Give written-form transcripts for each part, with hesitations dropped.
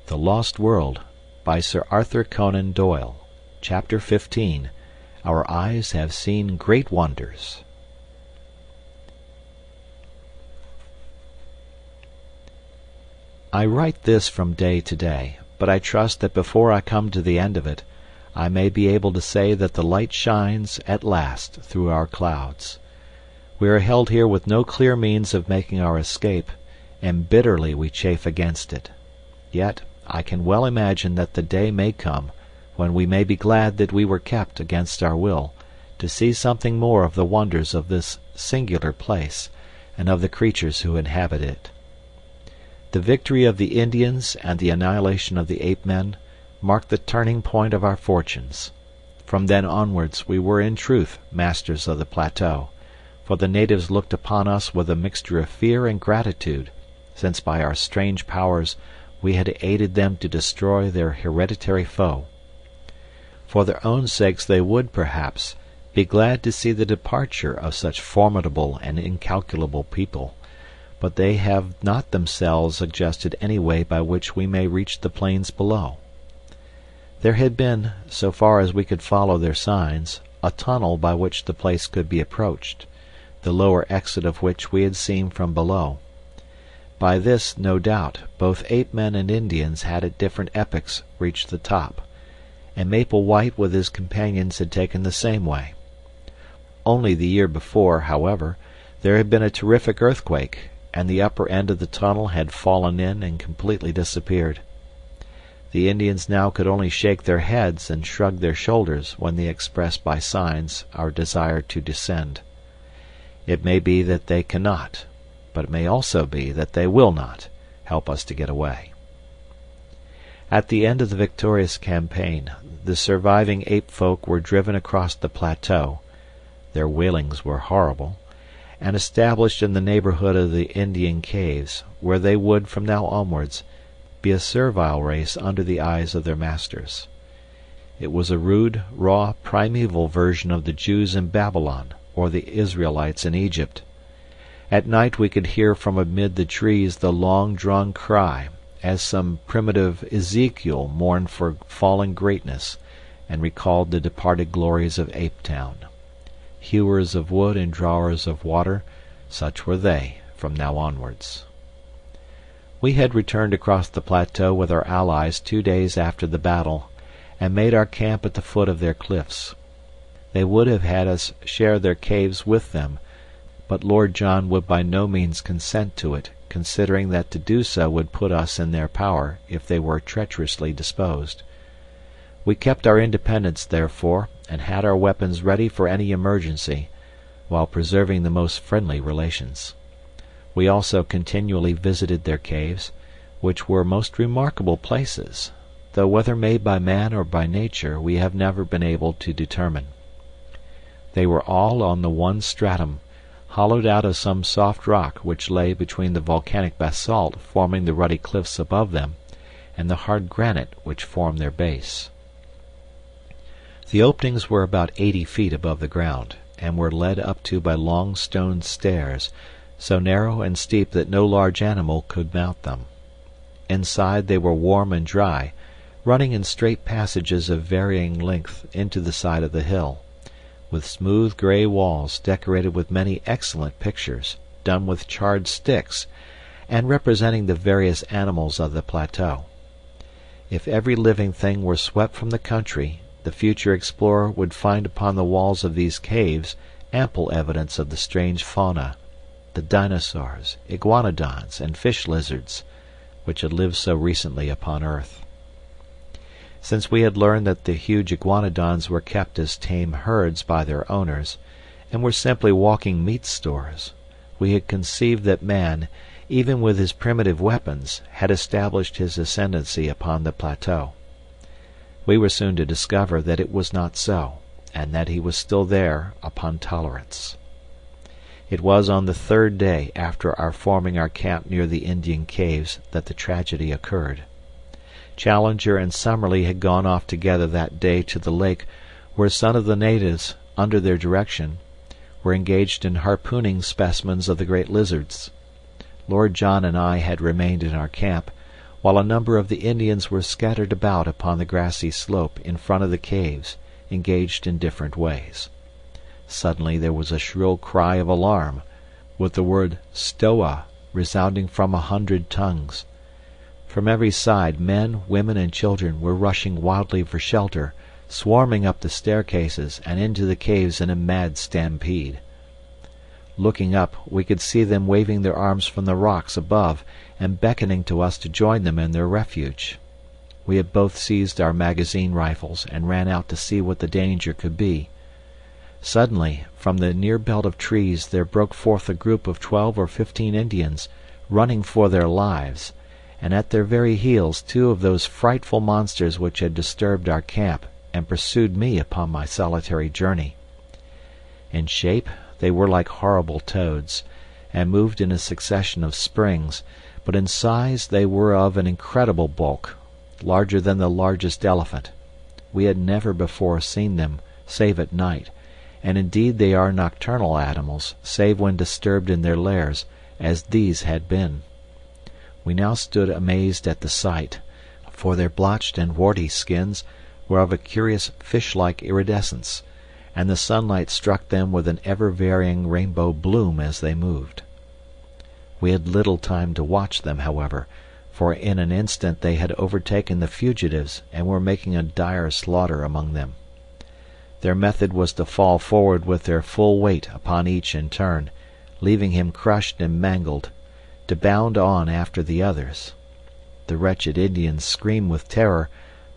The Lost World by Sir Arthur Conan Doyle. Chapter 15. Our Eyes Have Seen Great Wonders. I write this from day to day, but I trust that before I come to the end of it, I may be able to say that the light shines at last through our clouds. We are held here with no clear means of making our escape, and bitterly we chafe against it. Yet I can well imagine that the day may come when we may be glad that we were kept against our will to see something more of the wonders of this singular place and of the creatures who inhabit it. The victory of the Indians and the annihilation of the ape-men marked the turning point of our fortunes. From then onwards we were in truth masters of the plateau, for the natives looked upon us with a mixture of fear and gratitude, since by our strange powers we had aided them to destroy their hereditary foe. For their own sakes they would, perhaps, be glad to see the departure of such formidable and incalculable people, but they have not themselves suggested any way by which we may reach the plains below. There had been, so far as we could follow their signs, a tunnel by which the place could be approached, the lower exit of which we had seen from below. By this, no doubt, both ape-men and Indians had at different epochs reached the top, and Maple White with his companions had taken the same way. Only the year before, however, there had been a terrific earthquake, and the upper end of the tunnel had fallen in and completely disappeared. The Indians now could only shake their heads and shrug their shoulders when they expressed by signs our desire to descend. It may be that they cannot, but it may also be that they will not, help us to get away. At the end of the victorious campaign, the surviving ape folk were driven across the plateau, their wailings were horrible, and established in the neighborhood of the Indian caves, where they would, from now onwards, be a servile race under the eyes of their masters. It was a rude, raw, primeval version of the Jews in Babylon, or the Israelites in Egypt. At night we could hear from amid the trees the long-drawn cry, as some primitive Ezekiel mourned for fallen greatness and recalled the departed glories of Ape-town. Hewers of wood and drawers of water, such were they from now onwards. We had returned across the plateau with our allies 2 days after the battle, and made our camp at the foot of their cliffs. They would have had us share their caves with them, but Lord John would by no means consent to it, considering that to do so would put us in their power if they were treacherously disposed. We kept our independence, therefore, and had our weapons ready for any emergency, while preserving the most friendly relations. We also continually visited their caves, which were most remarkable places, though whether made by man or by nature we have never been able to determine. They were all on the one stratum, hollowed out of some soft rock which lay between the volcanic basalt forming the ruddy cliffs above them and the hard granite which formed their base. The openings were about 80 feet above the ground, and were led up to by long stone stairs, so narrow and steep that no large animal could mount them. Inside they were warm and dry, running in straight passages of varying length into the side of the hill, with smooth gray walls decorated with many excellent pictures, done with charred sticks, and representing the various animals of the plateau. If every living thing were swept from the country, the future explorer would find upon the walls of these caves ample evidence of the strange fauna, the dinosaurs, iguanodons, and fish lizards, which had lived so recently upon earth. Since we had learned that the huge iguanodons were kept as tame herds by their owners, and were simply walking meat stores, we had conceived that man, even with his primitive weapons, had established his ascendancy upon the plateau. We were soon to discover that it was not so, and that he was still there upon tolerance. It was on the 3rd day after our forming our camp near the Indian caves that the tragedy occurred. Challenger and Summerlee had gone off together that day to the lake, where some of the natives, under their direction, were engaged in harpooning specimens of the great lizards. Lord John and I had remained in our camp, while a number of the Indians were scattered about upon the grassy slope in front of the caves, engaged in different ways. Suddenly there was a shrill cry of alarm, with the word "Stoa" resounding from 100 tongues. From every side men, women, and children were rushing wildly for shelter, swarming up the staircases and into the caves in a mad stampede. Looking up, we could see them waving their arms from the rocks above and beckoning to us to join them in their refuge. We had both seized our magazine rifles and ran out to see what the danger could be. Suddenly, from the near belt of trees there broke forth a group of 12 or 15 Indians, running for their lives, and at their very heels 2 of those frightful monsters which had disturbed our camp and pursued me upon my solitary journey. In shape they were like horrible toads, and moved in a succession of springs, but in size they were of an incredible bulk, larger than the largest elephant. We had never before seen them, save at night, and indeed they are nocturnal animals, save when disturbed in their lairs, as these had been. We now stood amazed at the sight, for their blotched and warty skins were of a curious fish-like iridescence, and the sunlight struck them with an ever-varying rainbow bloom as they moved. We had little time to watch them, however, for in an instant they had overtaken the fugitives and were making a dire slaughter among them. Their method was to fall forward with their full weight upon each in turn, leaving him crushed and mangled, to bound on after the others. The wretched Indians screamed with terror,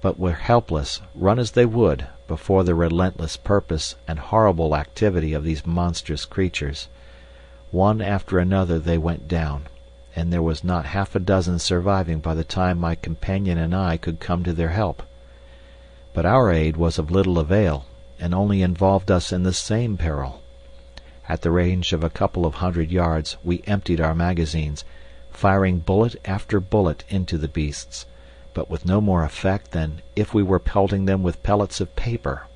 but were helpless, run as they would, before the relentless purpose and horrible activity of these monstrous creatures. One after another they went down, and there was not half a dozen surviving by the time my companion and I could come to their help. But our aid was of little avail, and only involved us in the same peril. At the range of a couple of 100 yards we emptied our magazines, firing bullet after bullet into the beasts, but with no more effect than if we were pelting them with pellets of paper.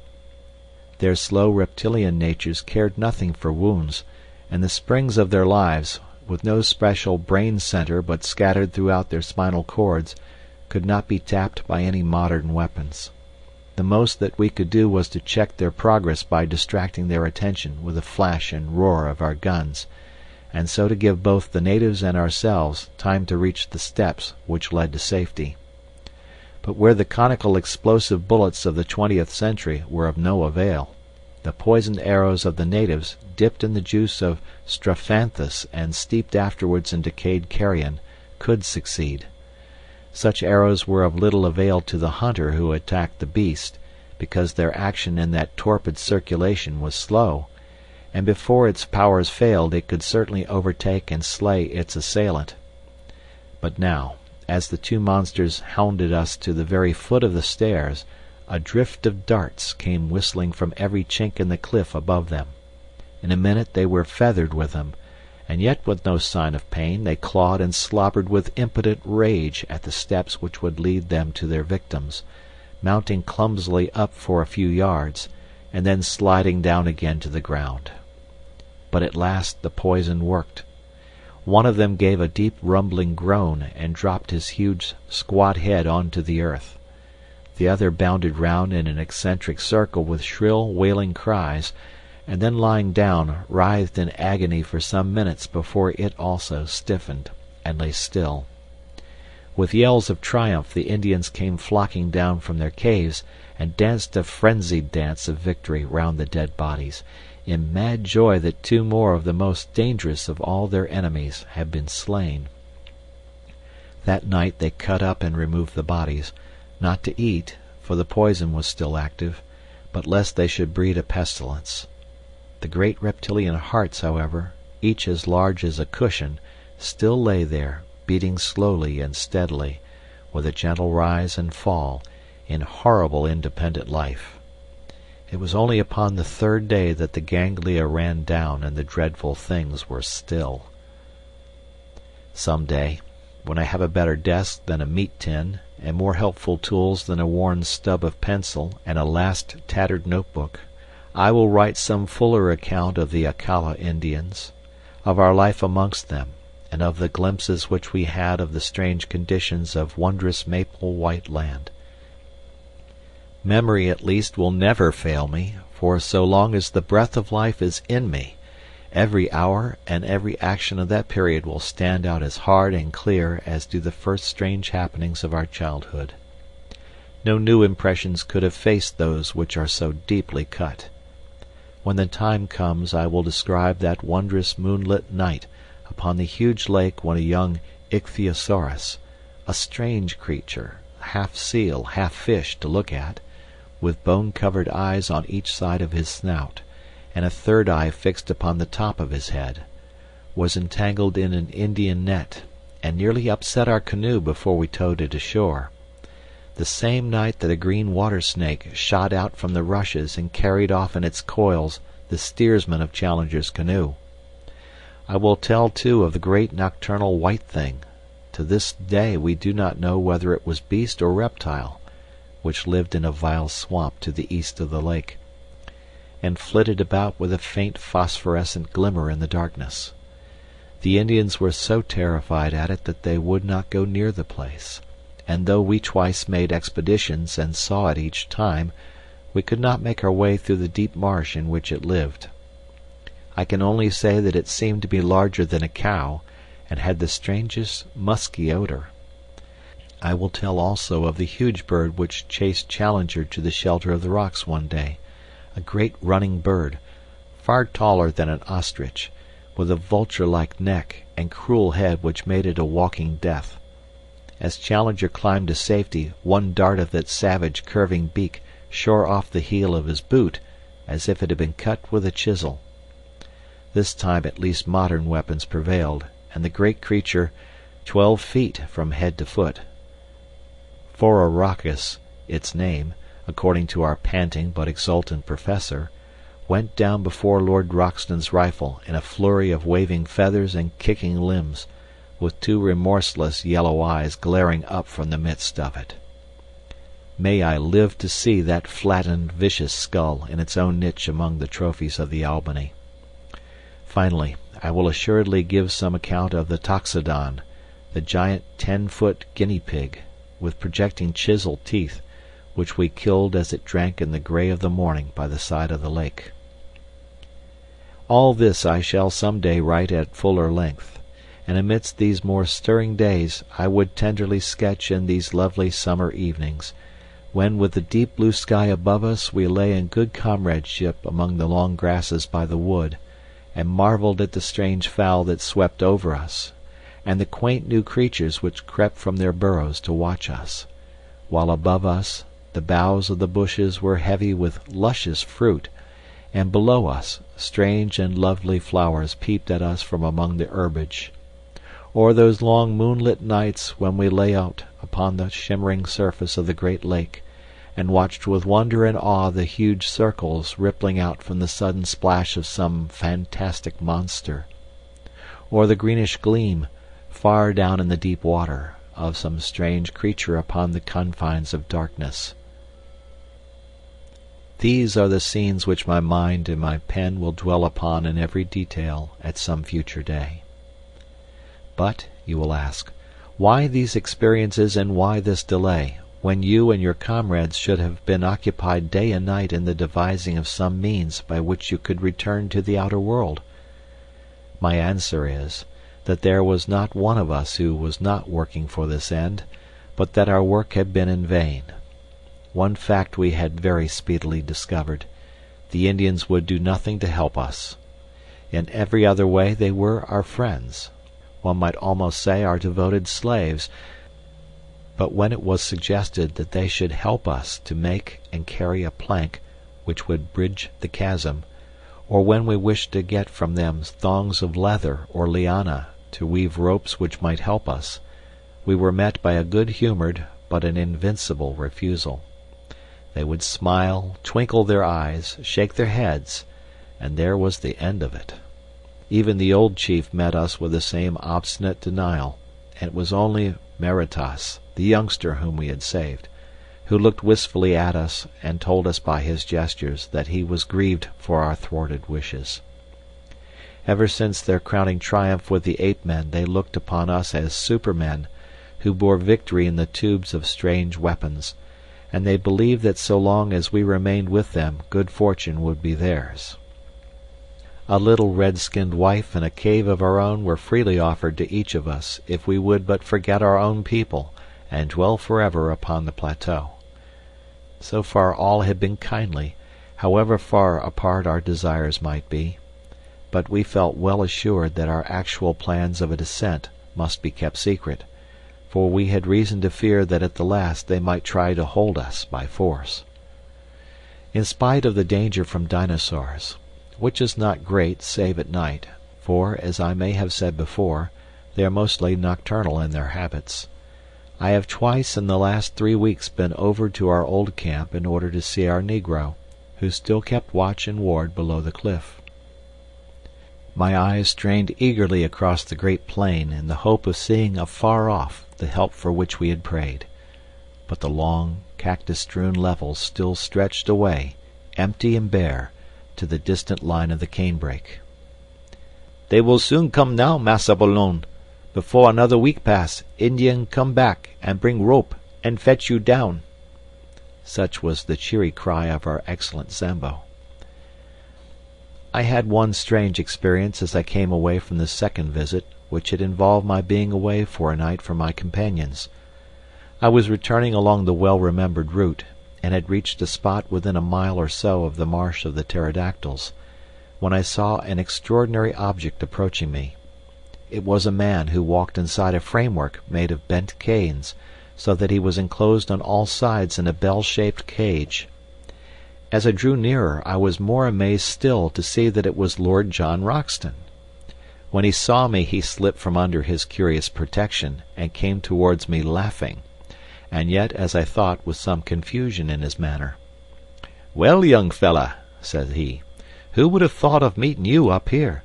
Their slow reptilian natures cared nothing for wounds, and the springs of their lives, with no special brain center but scattered throughout their spinal cords, could not be tapped by any modern weapons. The most that we could do was to check their progress by distracting their attention with the flash and roar of our guns, and so to give both the natives and ourselves time to reach the steps which led to safety. But where the conical explosive bullets of the 20th century were of no avail, the poisoned arrows of the natives, dipped in the juice of strophanthus and steeped afterwards in decayed carrion, could succeed. Such arrows were of little avail to the hunter who attacked the beast, because their action in that torpid circulation was slow, and before its powers failed it could certainly overtake and slay its assailant. But now, as the 2 monsters hounded us to the very foot of the stairs, a drift of darts came whistling from every chink in the cliff above them. In a minute they were feathered with them, and yet with no sign of pain they clawed and slobbered with impotent rage at the steps which would lead them to their victims, mounting clumsily up for a few yards, and then sliding down again to the ground. But at last the poison worked. One of them gave a deep rumbling groan and dropped his huge squat head onto the earth. The other bounded round in an eccentric circle with shrill, wailing cries, and then lying down, writhed in agony for some minutes before it also stiffened and lay still. With yells of triumph the Indians came flocking down from their caves and danced a frenzied dance of victory round the dead bodies, in mad joy that 2 more of the most dangerous of all their enemies had been slain. That night they cut up and removed the bodies, not to eat, for the poison was still active, but lest they should breed a pestilence. The great reptilian hearts, however, each as large as a cushion, still lay there, beating slowly and steadily, with a gentle rise and fall, in horrible independent life. It was only upon the 3rd day that the ganglia ran down and the dreadful things were still. Some day, when I have a better desk than a meat tin, and more helpful tools than a worn stub of pencil and a last tattered notebook, I will write some fuller account of the Akala Indians, of our life amongst them, and of the glimpses which we had of the strange conditions of wondrous maple white land. Memory at least will never fail me, for so long as the breath of life is in me, every hour and every action of that period will stand out as hard and clear as do the first strange happenings of our childhood. No new impressions could efface those which are so deeply cut. When the time comes I will describe that wondrous moonlit night upon the huge lake when a young ichthyosaurus, a strange creature, half seal, half fish to look at, with bone-covered eyes on each side of his snout, and a third eye fixed upon the top of his head, was entangled in an Indian net, and nearly upset our canoe before we towed it ashore. The same night that a green water snake shot out from the rushes and carried off in its coils the steersman of Challenger's canoe. I will tell, too, of the great nocturnal white thing. To this day we do not know whether it was beast or reptile, which lived in a vile swamp to the east of the lake, and flitted about with a faint phosphorescent glimmer in the darkness. The Indians were so terrified at it that they would not go near the place, and though we twice made expeditions and saw it each time, we could not make our way through the deep marsh in which it lived. I can only say that it seemed to be larger than a cow, and had the strangest musky odor. I will tell also of the huge bird which chased Challenger to the shelter of the rocks one day, a great running bird, far taller than an ostrich, with a vulture-like neck and cruel head which made it a walking death. As Challenger climbed to safety, one dart of that savage curving beak shore off the heel of his boot, as if it had been cut with a chisel. This time at least modern weapons prevailed, and the great creature, 12 feet from head to foot, Phororachus, its name, according to our panting but exultant professor, went down before Lord Roxton's rifle in a flurry of waving feathers and kicking limbs, with 2 remorseless yellow eyes glaring up from the midst of it. May I live to see that flattened, vicious skull in its own niche among the trophies of the Albany. Finally, I will assuredly give some account of the Toxodon, the giant 10-foot guinea pig, with projecting chisel teeth, which we killed as it drank in the grey of the morning by the side of the lake. All this I shall some day write at fuller length, and amidst these more stirring days I would tenderly sketch in these lovely summer evenings, when with the deep blue sky above us we lay in good comradeship among the long grasses by the wood, and marvelled at the strange fowl that swept over us, and the quaint new creatures which crept from their burrows to watch us, while above us the boughs of the bushes were heavy with luscious fruit, and below us strange and lovely flowers peeped at us from among the herbage. Or those long moonlit nights when we lay out upon the shimmering surface of the great lake, and watched with wonder and awe the huge circles rippling out from the sudden splash of some fantastic monster, or the greenish gleam, far down in the deep water, of some strange creature upon the confines of darkness. These are the scenes which my mind and my pen will dwell upon in every detail at some future day. But, you will ask, why these experiences and why this delay, when you and your comrades should have been occupied day and night in the devising of some means by which you could return to the outer world? My answer is, that there was not one of us who was not working for this end, but that our work had been in vain. One fact we had very speedily discovered: the Indians would do nothing to help us. In every other way they were our friends, one might almost say our devoted slaves, but when it was suggested that they should help us to make and carry a plank which would bridge the chasm, or when we wished to get from them thongs of leather or liana to weave ropes which might help us, we were met by a good-humored but an invincible refusal. They would smile, twinkle their eyes, shake their heads, and there was the end of it. Even the old chief met us with the same obstinate denial, and it was only Meritas, the youngster whom we had saved, who looked wistfully at us and told us by his gestures that he was grieved for our thwarted wishes. Ever since their crowning triumph with the ape-men they looked upon us as supermen, who bore victory in the tubes of strange weapons, and they believed that so long as we remained with them good fortune would be theirs. A little red-skinned wife and a cave of our own were freely offered to each of us if we would but forget our own people and dwell forever upon the plateau. So far all had been kindly, however far apart our desires might be, but we felt well assured that our actual plans of a descent must be kept secret, for we had reason to fear that at the last they might try to hold us by force. In spite of the danger from dinosaurs, which is not great save at night, for, as I may have said before, they are mostly nocturnal in their habits, I have twice in the last 3 weeks been over to our old camp in order to see our negro, who still kept watch and ward below the cliff. My eyes strained eagerly across the great plain in the hope of seeing afar off the help for which we had prayed, but the long, cactus-strewn levels still stretched away, empty and bare, to the distant line of the canebrake. "They will soon come now, Massa Ballon. Before another week pass, Indian come back and bring rope and fetch you down." Such was the cheery cry of our excellent Zambo. I had one strange experience as I came away from this second visit, which had involved my being away for a night from my companions. I was returning along the well-remembered route, and had reached a spot within a mile or so of the marsh of the pterodactyls, when I saw an extraordinary object approaching me. It was a man who walked inside a framework made of bent canes, so that he was enclosed on all sides in a bell-shaped cage. As I drew nearer I was more amazed still to see that it was Lord John Roxton. When he saw me he slipped from under his curious protection and came towards me laughing, and yet, as I thought, with some confusion in his manner. "Well, young fella," said he, "who would have thought of meeting you up here?"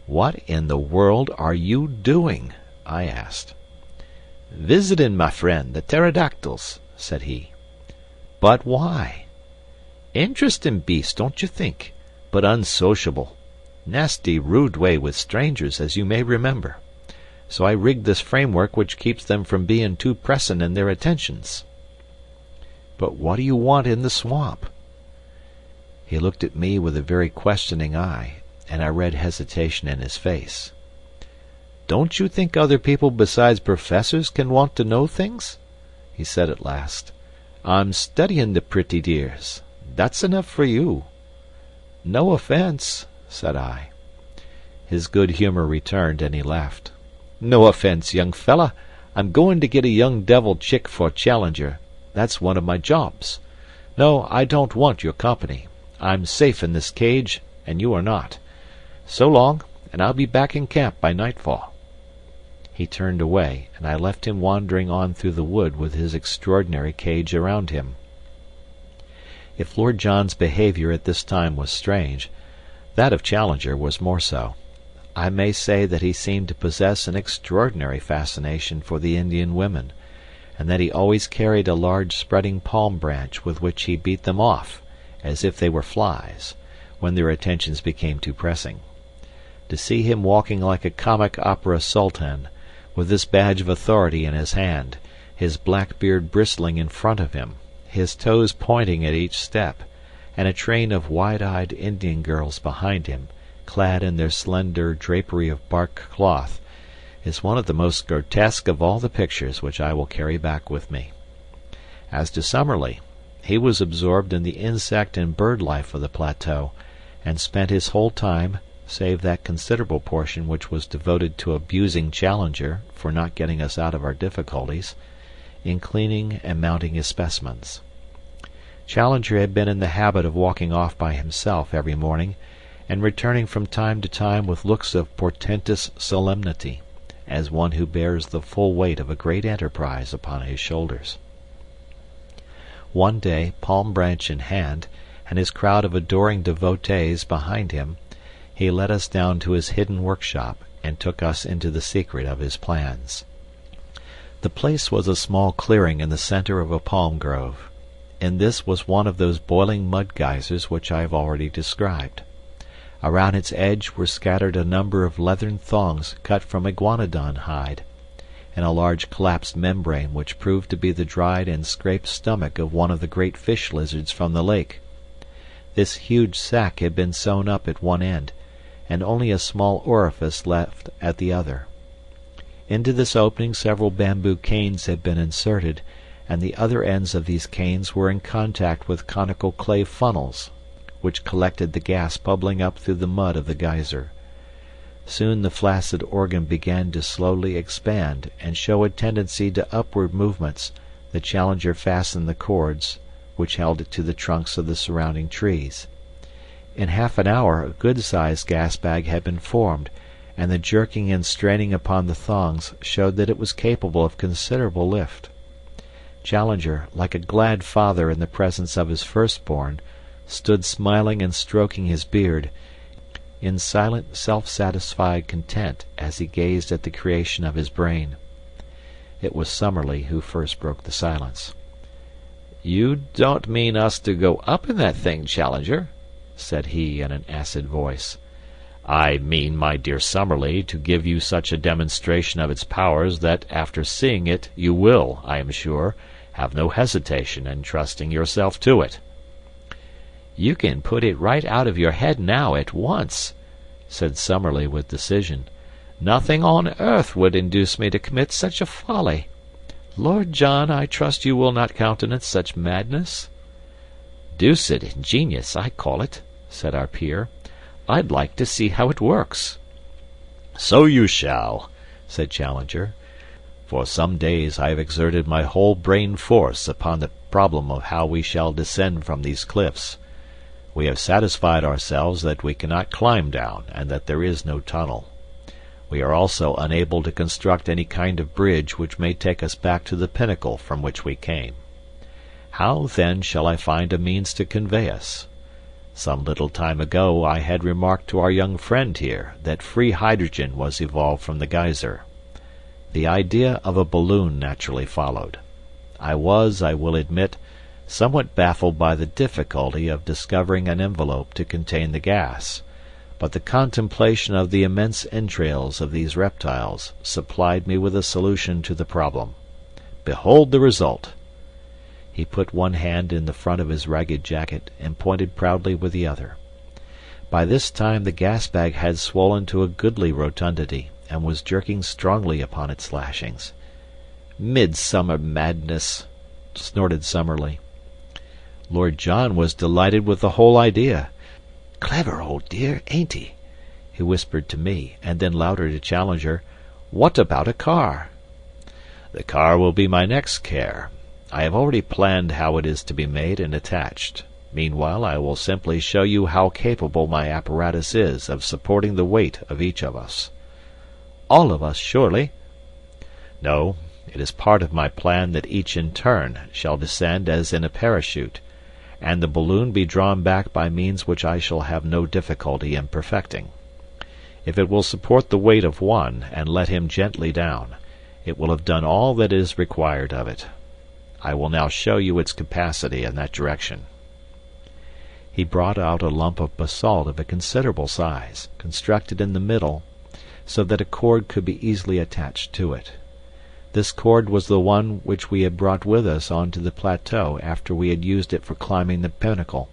"What in the world are you doing?" I asked. "Visiting, my friend, the pterodactyls," said he. "But why?" "Interesting beast, don't you think? But unsociable. Nasty, rude way with strangers, as you may remember. So I rigged this framework which keeps them from being too pressin' in their attentions." "But what do you want in the swamp?" He looked at me with a very questioning eye, and I read hesitation in his face. "Don't you think other people besides professors can want to know things?" he said at last. "I'm studying the pretty dears. That's enough for you." "No offence," said I. His good humor returned, and he laughed. "No offence, young fella. I'm going to get a young devil chick for Challenger. That's one of my jobs. No, I don't want your company. I'm safe in this cage, and you are not. So long, and I'll be back in camp by nightfall." He turned away, and I left him wandering on through the wood with his extraordinary cage around him. If Lord John's behaviour at this time was strange, that of Challenger was more so. I may say that he seemed to possess an extraordinary fascination for the Indian women, and that he always carried a large spreading palm branch with which he beat them off, as if they were flies, when their attentions became too pressing. To see him walking like a comic opera sultan, with this badge of authority in his hand, his black beard bristling in front of him, his toes pointing at each step, and a train of wide-eyed Indian girls behind him, clad in their slender drapery of bark cloth, is one of the most grotesque of all the pictures which I will carry back with me. As to Summerlee, he was absorbed in the insect and bird life of the plateau, and spent his whole time, save that considerable portion which was devoted to abusing Challenger for not getting us out of our difficulties, in cleaning and mounting his specimens. Challenger had been in the habit of walking off by himself every morning, and returning from time to time with looks of portentous solemnity, as one who bears the full weight of a great enterprise upon his shoulders. One day, palm branch in hand, and his crowd of adoring devotees behind him, he led us down to his hidden workshop, and took us into the secret of his plans. The place was a small clearing in the center of a palm grove. In this was one of those boiling mud geysers which I have already described. Around its edge were scattered a number of leathern thongs cut from iguanodon hide, and a large collapsed membrane which proved to be the dried and scraped stomach of one of the great fish lizards from the lake. This huge sack had been sewn up at one end, and only a small orifice left at the other. Into this opening several bamboo canes had been inserted, and the other ends of these canes were in contact with conical clay funnels, which collected the gas bubbling up through the mud of the geyser. Soon the flaccid organ began to slowly expand and show a tendency to upward movements. The Challenger fastened the cords, which held it to the trunks of the surrounding trees. In half an hour a good-sized gas bag had been formed, and the jerking and straining upon the thongs showed that it was capable of considerable lift. Challenger, like a glad father in the presence of his firstborn, stood smiling and stroking his beard, in silent, self-satisfied content as he gazed at the creation of his brain. It was Summerlee who first broke the silence. "You don't mean us to go up in that thing, Challenger?" said he in an acid voice. "I mean, my dear Summerlee, to give you such a demonstration of its powers that after seeing it you will, I am sure, have no hesitation in trusting yourself to it." "You can put it right out of your head now at once," said Summerlee with decision. "Nothing on earth would induce me to commit such a folly. Lord John, I trust you will not countenance such madness." "Deuced ingenious, I call it," said our peer. "I'd like to see how it works." "So you shall," said Challenger. "For some days I have exerted my whole brain force upon the problem of how we shall descend from these cliffs. We have satisfied ourselves that we cannot climb down and that there is no tunnel. We are also unable to construct any kind of bridge which may take us back to the pinnacle from which we came. How, then, shall I find a means to convey us? Some little time ago I had remarked to our young friend here that free hydrogen was evolved from the geyser. The idea of a balloon naturally followed. I was, I will admit, somewhat baffled by the difficulty of discovering an envelope to contain the gas, but the contemplation of the immense entrails of these reptiles supplied me with a solution to the problem. Behold the result!" He put one hand in the front of his ragged jacket and pointed proudly with the other. By this time the gas bag had swollen to a goodly rotundity and was jerking strongly upon its lashings. "Midsummer madness!" snorted Summerlee. Lord John was delighted with the whole idea. "Clever old dear, ain't he?" he whispered to me, and then louder to Challenger, "What about a car?" "The car will be my next care. I have already planned how it is to be made and attached. Meanwhile I will simply show you how capable my apparatus is of supporting the weight of each of us." "All of us, surely?" "No, it is part of my plan that each in turn shall descend as in a parachute, and the balloon be drawn back by means which I shall have no difficulty in perfecting. If it will support the weight of one and let him gently down, it will have done all that is required of it. I will now show you its capacity in that direction." He brought out a lump of basalt of a considerable size, constructed in the middle so that a cord could be easily attached to it. This cord was the one which we had brought with us on to the plateau after we had used it for climbing the pinnacle.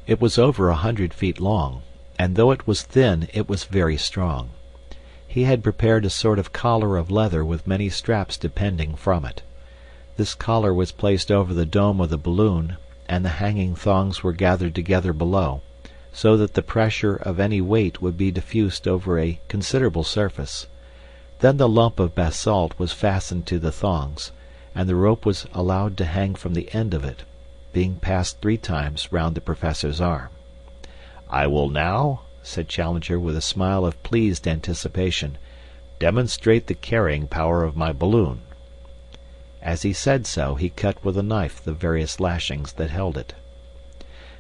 It was over 100 feet long, and though it was thin it was very strong. He had prepared a sort of collar of leather with many straps depending from it. This collar was placed over the dome of the balloon, and the hanging thongs were gathered together below, so that the pressure of any weight would be diffused over a considerable surface. Then the lump of basalt was fastened to the thongs, and the rope was allowed to hang from the end of it, being passed 3 times round the Professor's arm. "I will now," said Challenger with a smile of pleased anticipation, "demonstrate the carrying power of my balloon." As he said so, he cut with a knife the various lashings that held it.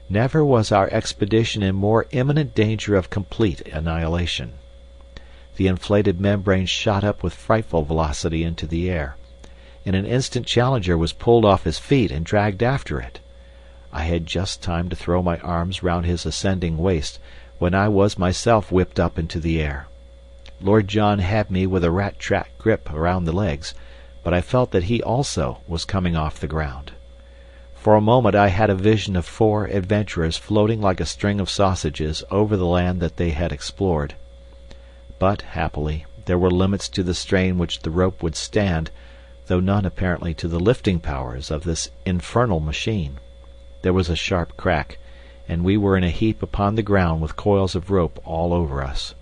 Never was our expedition in more imminent danger of complete annihilation. The inflated membrane shot up with frightful velocity into the air. In an instant Challenger was pulled off his feet and dragged after it. I had just time to throw my arms round his ascending waist, when I was myself whipped up into the air. Lord John had me with a rat-trap grip around the legs, but I felt that he also was coming off the ground. For a moment I had a vision of 4 adventurers floating like a string of sausages over the land that they had explored. But, happily, there were limits to the strain which the rope would stand, though none apparently to the lifting powers of this infernal machine. There was a sharp crack, and we were in a heap upon the ground with coils of rope all over us.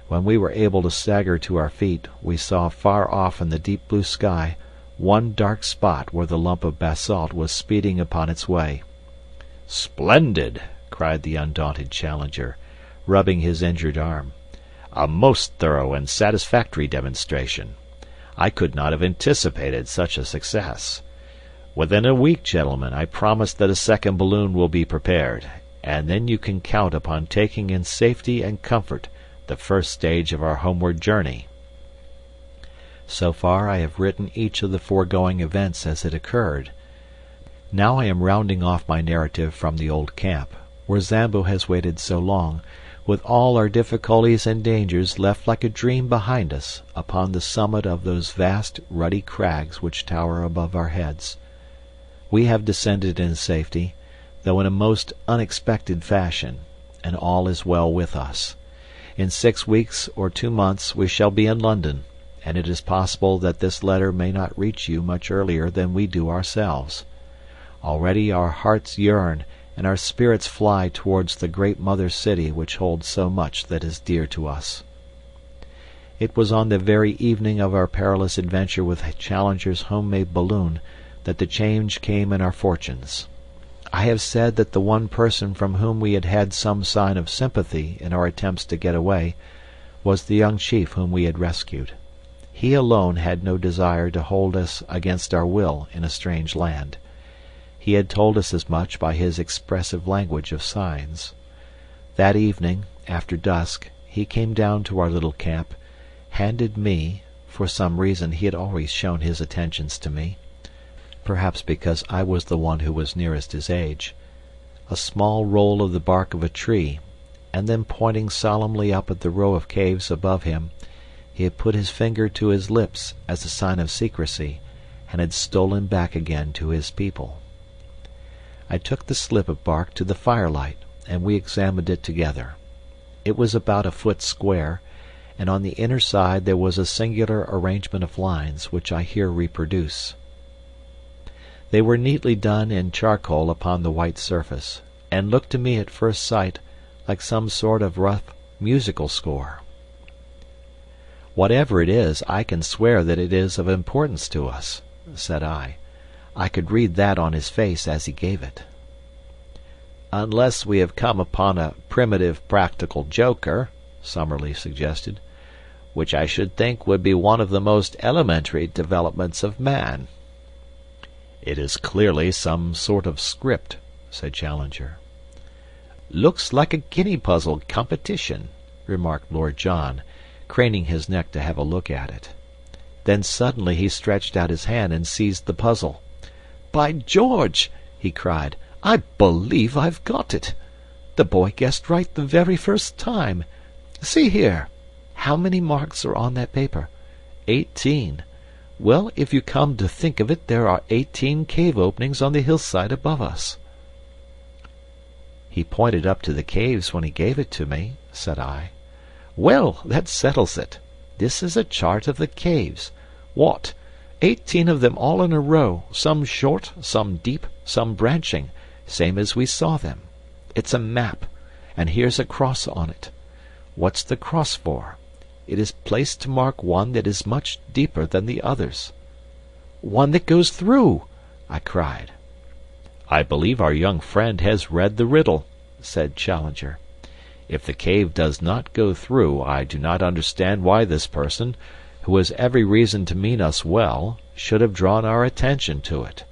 When we were able to stagger to our feet, we saw far off in the deep blue sky one dark spot where the lump of basalt was speeding upon its way. "Splendid!" cried the undaunted Challenger, rubbing his injured arm. "A most thorough and satisfactory demonstration. I could not have anticipated such a success. Within a week, gentlemen, I promise that a second balloon will be prepared, and then you can count upon taking in safety and comfort the first stage of our homeward journey." So far I have written each of the foregoing events as it occurred. Now I am rounding off my narrative from the old camp, where Zambo has waited so long, with all our difficulties and dangers left like a dream behind us, upon the summit of those vast, ruddy crags which tower above our heads. We have descended in safety, though in a most unexpected fashion, and all is well with us. In 6 weeks or 2 months we shall be in London, and it is possible that this letter may not reach you much earlier than we do ourselves. Already our hearts yearn, and our spirits fly towards the great mother city which holds so much that is dear to us. It was on the very evening of our perilous adventure with Challenger's home-made balloon that the change came in our fortunes. I have said that the one person from whom we had had some sign of sympathy in our attempts to get away was the young chief whom we had rescued. He alone had no desire to hold us against our will in a strange land. He had told us as much by his expressive language of signs. That evening, after dusk, he came down to our little camp, handed me, for some reason he had always shown his attentions to me, perhaps because I was the one who was nearest his age, a small roll of the bark of a tree, and then pointing solemnly up at the row of caves above him, he had put his finger to his lips as a sign of secrecy, and had stolen back again to his people. I took the slip of bark to the firelight, and we examined it together. It was about a foot square, and on the inner side there was a singular arrangement of lines, which I here reproduce. They were neatly done in charcoal upon the white surface, and looked to me at first sight like some sort of rough musical score. "Whatever it is, I can swear that it is of importance to us," said I. I could read that on his face as he gave it. "Unless we have come upon a primitive practical joker," Summerlee suggested, "which I should think would be one of the most elementary developments of man." "It is clearly some sort of script," said Challenger. "Looks like a guinea puzzle competition," remarked Lord John, craning his neck to have a look at it. Then suddenly he stretched out his hand and seized the puzzle. "By George!" he cried. "I believe I've got it. The boy guessed right the very first time. See here. How many marks are on that paper? 18. Well, if you come to think of it, there are 18 cave openings on the hillside above us." "He pointed up to the caves when he gave it to me," said I. "Well, that settles it. This is a chart of the caves. What? 18 of them all in a row, some short, some deep, some branching, same as we saw them. It's a map, and here's a cross on it. What's the cross for? It is placed to mark one that is much deeper than the others." "One that goes through!" I cried. "I believe our young friend has read the riddle," said Challenger. "If the cave does not go through, I do not understand why this person, who has every reason to mean us well, should have drawn our attention to it.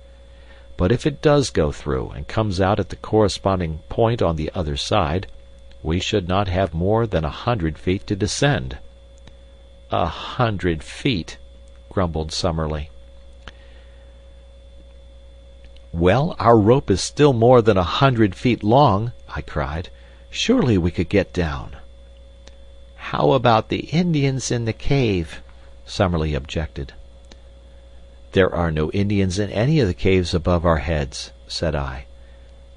But if it does go through and comes out at the corresponding point on the other side, we should not have more than 100 feet to descend." "100 feet," grumbled Summerlee. "Well, our rope is still more than 100 feet long," I cried. Surely we could get down." "How about the Indians in the cave?" Summerlee objected. "There are no Indians in any of the caves above our heads," said I.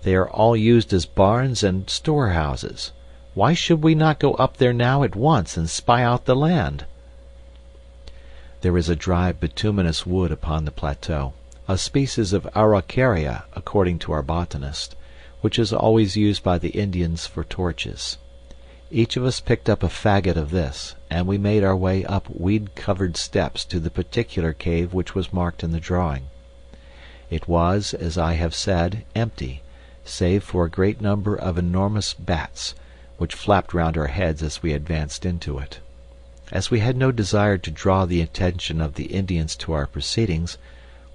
"They are all used as barns and storehouses. Why should we not go up there now at once and spy out the land?" There is a dry bituminous wood upon the plateau, a species of araucaria according to our botanist, which is always used by the Indians for torches. Each of us picked up a faggot of this, and we made our way up weed-covered steps to the particular cave which was marked in the drawing. It was, as I have said, empty, save for a great number of enormous bats, which flapped round our heads as we advanced into it. As we had no desire to draw the attention of the Indians to our proceedings,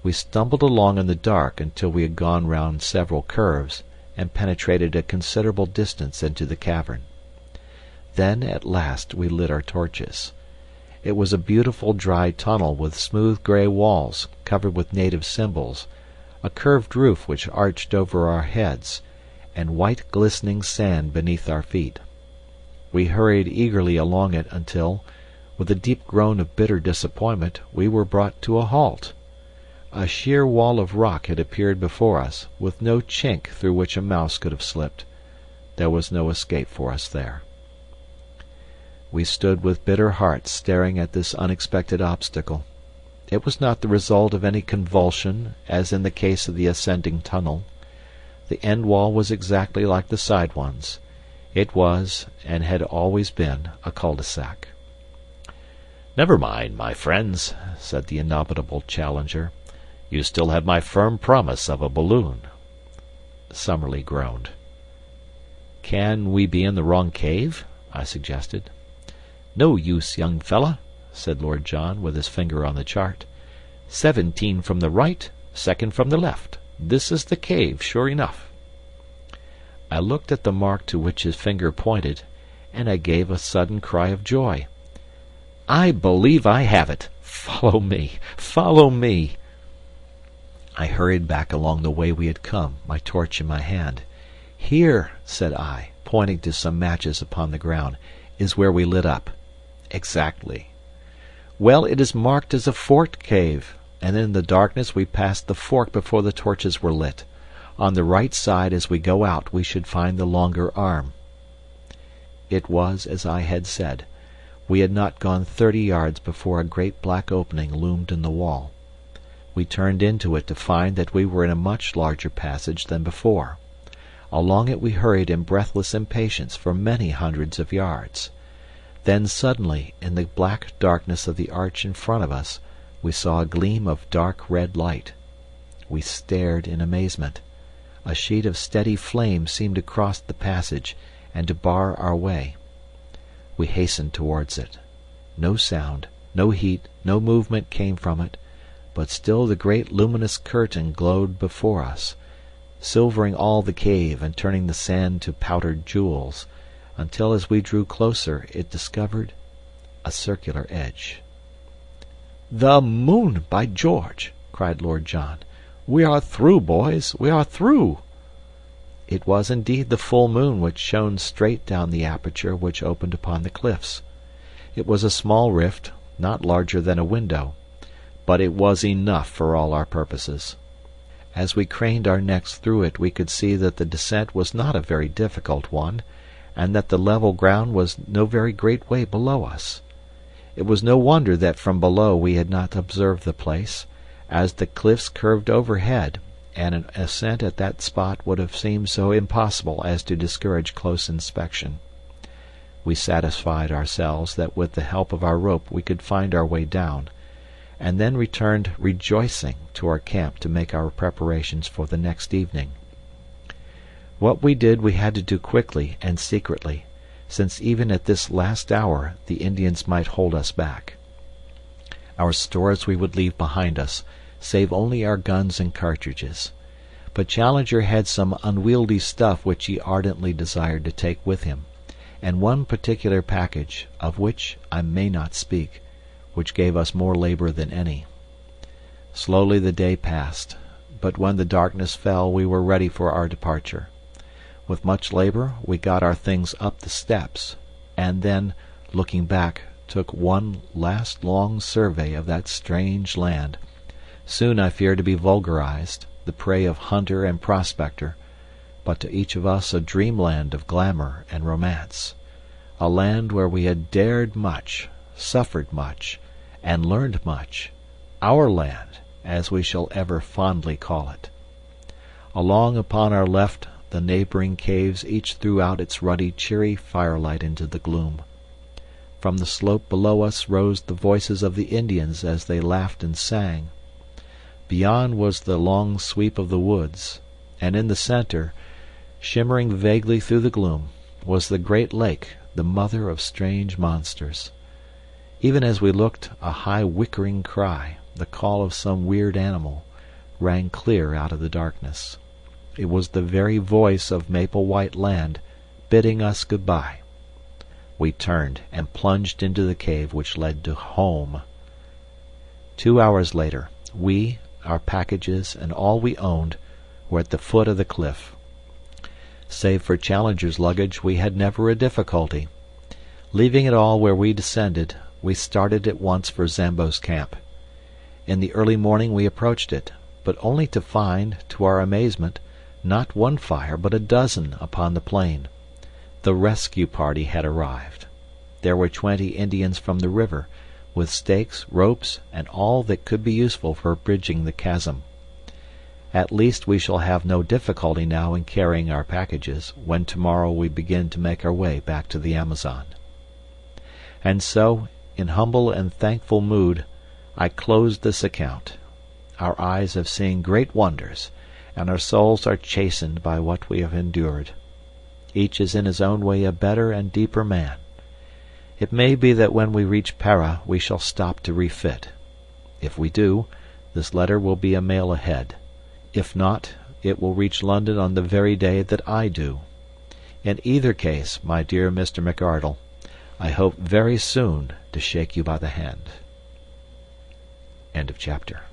we stumbled along in the dark until we had gone round several curves and penetrated a considerable distance into the cavern. Then, at last, we lit our torches. It was a beautiful dry tunnel with smooth grey walls covered with native symbols, a curved roof which arched over our heads, and white glistening sand beneath our feet. We hurried eagerly along it until, with a deep groan of bitter disappointment, we were brought to a halt. A sheer wall of rock had appeared before us, with no chink through which a mouse could have slipped. There was no escape for us there. We stood with bitter hearts staring at this unexpected obstacle. It was not the result of any convulsion, as in the case of the ascending tunnel. The end wall was exactly like the side ones. It was, and had always been, a cul-de-sac. "Never mind, my friends," said the indomitable challenger. "You still have my firm promise of a balloon." Summerlee groaned. "Can we be in the wrong cave?" I suggested. "No use, young fella," said Lord John, with his finger on the chart. 17 from the right, second from the left. This is the cave, sure enough." I looked at the mark to which his finger pointed, and I gave a sudden cry of joy. "I believe I have it! Follow me! Follow me!" I hurried back along the way we had come, my torch in my hand. "Here," said I, pointing to some matches upon the ground, "is where we lit up." "Exactly." "Well, it is marked as a forked cave, and in the darkness we passed the fork before the torches were lit. On the right side as we go out we should find the longer arm." It was as I had said. We had not gone 30 yards before a great black opening loomed in the wall. We turned into it to find that we were in a much larger passage than before. Along it we hurried in breathless impatience for many hundreds of yards. Then suddenly, in the black darkness of the arch in front of us, we saw a gleam of dark red light. We stared in amazement. A sheet of steady flame seemed to cross the passage and to bar our way. We hastened towards it. No sound, no heat, no movement came from it, but still the great luminous curtain glowed before us, silvering all the cave and turning the sand to powdered jewels, until as we drew closer it discovered a circular edge. "The moon, by George!" cried Lord John. "We are through, boys, we are through!" It was indeed the full moon which shone straight down the aperture which opened upon the cliffs. It was a small rift, not larger than a window, but it was enough for all our purposes. As we craned our necks through it we could see that the descent was not a very difficult one, and that the level ground was no very great way below us. It was no wonder that from below we had not observed the place, as the cliffs curved overhead, and an ascent at that spot would have seemed so impossible as to discourage close inspection. We satisfied ourselves that with the help of our rope we could find our way down, and then returned rejoicing to our camp to make our preparations for the next evening. What we did we had to do quickly and secretly, since even at this last hour the Indians might hold us back. Our stores we would leave behind us, save only our guns and cartridges. But Challenger had some unwieldy stuff which he ardently desired to take with him, and one particular package, of which I may not speak, which gave us more labor than any. Slowly the day passed, but when the darkness fell we were ready for our departure. With much labor we got our things up the steps, and then, looking back, took one last long survey of that strange land, soon I fear to be vulgarized, the prey of hunter and prospector, but to each of us a dreamland of glamour and romance, a land where we had dared much, suffered much, and learned much, our land, as we shall ever fondly call it. Along upon our left the neighboring caves each threw out its ruddy, cheery firelight into the gloom. From the slope below us rose the voices of the Indians as they laughed and sang. Beyond was the long sweep of the woods, and in the center, shimmering vaguely through the gloom, was the great lake, the mother of strange monsters. Even as we looked, a high whickering cry, the call of some weird animal, rang clear out of the darkness. It was the very voice of Maple White Land bidding us good-bye. We turned and plunged into the cave which led to home. 2 hours later, we, our packages, and all we owned, were at the foot of the cliff. Save for Challenger's luggage, we had never a difficulty. Leaving it all where we descended, we started at once for Zambo's camp. In the early morning we approached it, but only to find, to our amazement, not one fire but a dozen upon the plain. The rescue party had arrived. There were 20 Indians from the river, with stakes, ropes, and all that could be useful for bridging the chasm. At least we shall have no difficulty now in carrying our packages, when tomorrow we begin to make our way back to the Amazon. And so, in humble and thankful mood, I closed this account. Our eyes have seen great wonders, and our souls are chastened by what we have endured. Each is in his own way a better and deeper man. It may be that when we reach Para we shall stop to refit. If we do, this letter will be a mail ahead. If not, it will reach London on the very day that I do. In either case, my dear Mr. McArdle, I hope very soon to shake you by the hand. End of chapter.